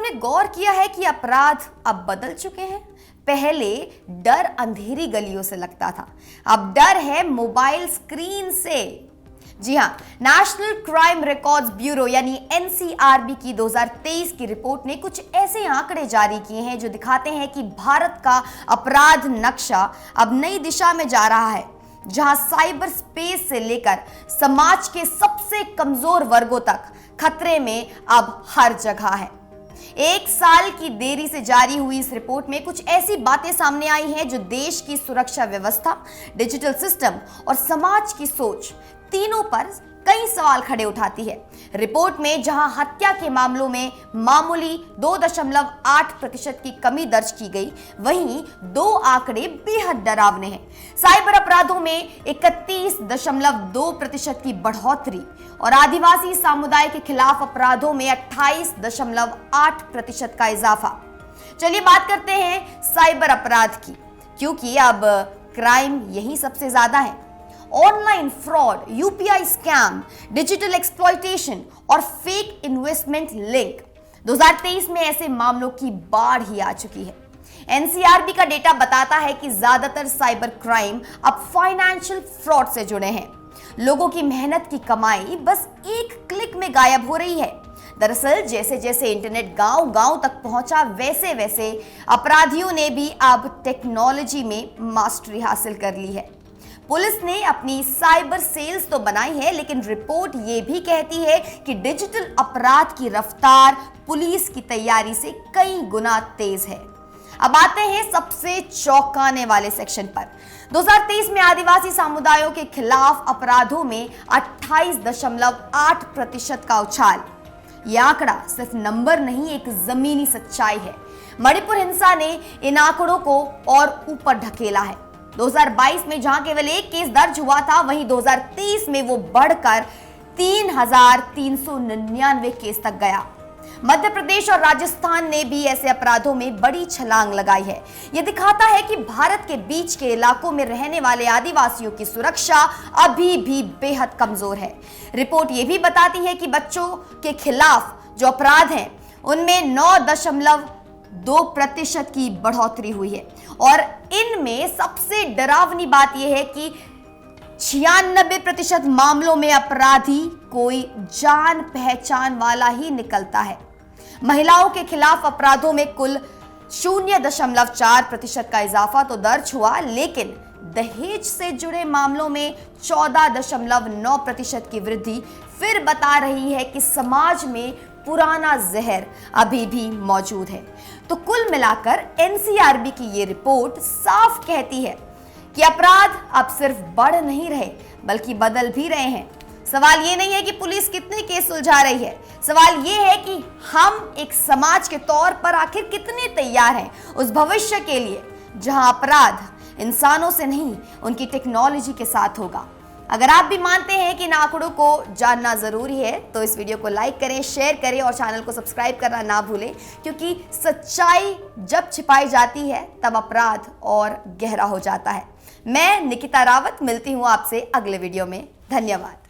तुमने गौर किया है कि अपराध अब बदल चुके हैं? पहले डर अंधेरी गलियों से लगता था, अब डर है मोबाइल स्क्रीन से। जी हां, नेशनल क्राइम रिकॉर्ड्स ब्यूरो यानी एनसीआरबी की 2023 की रिपोर्ट ने कुछ ऐसे आंकड़े जारी किए हैं जो दिखाते हैं कि भारत का अपराध नक्शा अब नई दिशा में जा रहा है, जहां साइबर स्पेस से लेकर समाज के सबसे कमजोर वर्गों तक खतरे में अब हर जगह है। एक साल की देरी से जारी हुई इस रिपोर्ट में कुछ ऐसी बातें सामने आई हैं जो देश की सुरक्षा व्यवस्था, डिजिटल सिस्टम और समाज की सोच तीनों पर कई सवाल खड़े उठाती है। रिपोर्ट में जहां हत्या के मामलों में मामूली 2.8% की कमी दर्ज की गई, वहीं दो आंकड़े बेहद डरावने हैं। साइबर अपराधों में 31.2% की बढ़ोतरी और आदिवासी समुदाय के खिलाफ अपराधों में 28.8% का इजाफा। चलिए बात करते हैं साइबर अपराध की, क्योंकि अब क्राइम यही सबसे ज्यादा है। Online fraud, UPI scam, digital exploitation और फेक इन्वेस्टमेंट लिंक 2023 में ऐसे मामलों की बाढ़ ही आ चुकी है। एनसीआरबी का डेटा बताता है कि ज्यादातर साइबर क्राइम अब फाइनेंशियल फ्रॉड से जुड़े हैं। लोगों की मेहनत की कमाई बस एक क्लिक में गायब हो रही है। दरअसल जैसे जैसे इंटरनेट गांव-गांव तक पहुंचा, वैसे वैसे अपराधियों ने भी अब टेक्नोलॉजी में मास्टरी हासिल कर ली है। पुलिस ने अपनी साइबर सेल्स तो बनाई है, लेकिन रिपोर्ट ये भी कहती है कि डिजिटल अपराध की रफ्तार पुलिस की तैयारी से कई गुना तेज है। अब आते हैं सबसे चौंकाने वाले सेक्शन पर। 2023 में आदिवासी समुदायों के खिलाफ अपराधों में 28.8% का उछाल। यह आंकड़ा सिर्फ नंबर नहीं, एक जमीनी सच्चाई है। मणिपुर हिंसा ने इन आंकड़ों को और ऊपर ढकेला है। 2022 में जहां केवल एक केस दर्ज हुआ था, वहीं 2023 में वो बढ़कर 3,399 केस तक गया। मध्य प्रदेश और राजस्थान ने भी ऐसे अपराधों में बड़ी छलांग लगाई है। यह दिखाता है कि भारत के बीच के इलाकों में रहने वाले आदिवासियों की सुरक्षा अभी भी बेहद कमजोर है। रिपोर्ट यह भी बताती है कि बच्चों के खिलाफ जो अपराध हैं, उनमें 9.2% की बढ़ोतरी हुई है और इनमें सबसे डरावनी बात यह है कि 96% मामलों में अपराधी कोई जान पहचान वाला ही निकलता है। महिलाओं के खिलाफ अपराधों में कुल 0.4% का इजाफा तो दर्ज हुआ, लेकिन दहेज से जुड़े मामलों में 14.9% की वृद्धि फिर बता रही है कि समाज में पुराना जहर अभी भी मौजूद है। तो कुल मिलाकर एनसीआरबी की ये रिपोर्ट साफ कहती है कि अपराध अब सिर्फ बढ़ नहीं रहे, बल्कि बदल भी रहे हैं। सवाल ये नहीं है कि पुलिस कितने केस सुलझा रही है, सवाल ये है कि हम एक समाज के तौर पर आखिर कितने तैयार हैं उस भविष्य के लिए जहां अपराध इंसानों से नहीं, उनकी टेक्नोलॉजी के साथ होगा। अगर आप भी मानते हैं कि इन आंकड़ों को जानना जरूरी है, तो इस वीडियो को लाइक करें, शेयर करें और चैनल को सब्सक्राइब करना ना भूलें, क्योंकि सच्चाई जब छिपाई जाती है तब अपराध और गहरा हो जाता है। मैं निकिता रावत मिलती हूं आपसे अगले वीडियो में। धन्यवाद।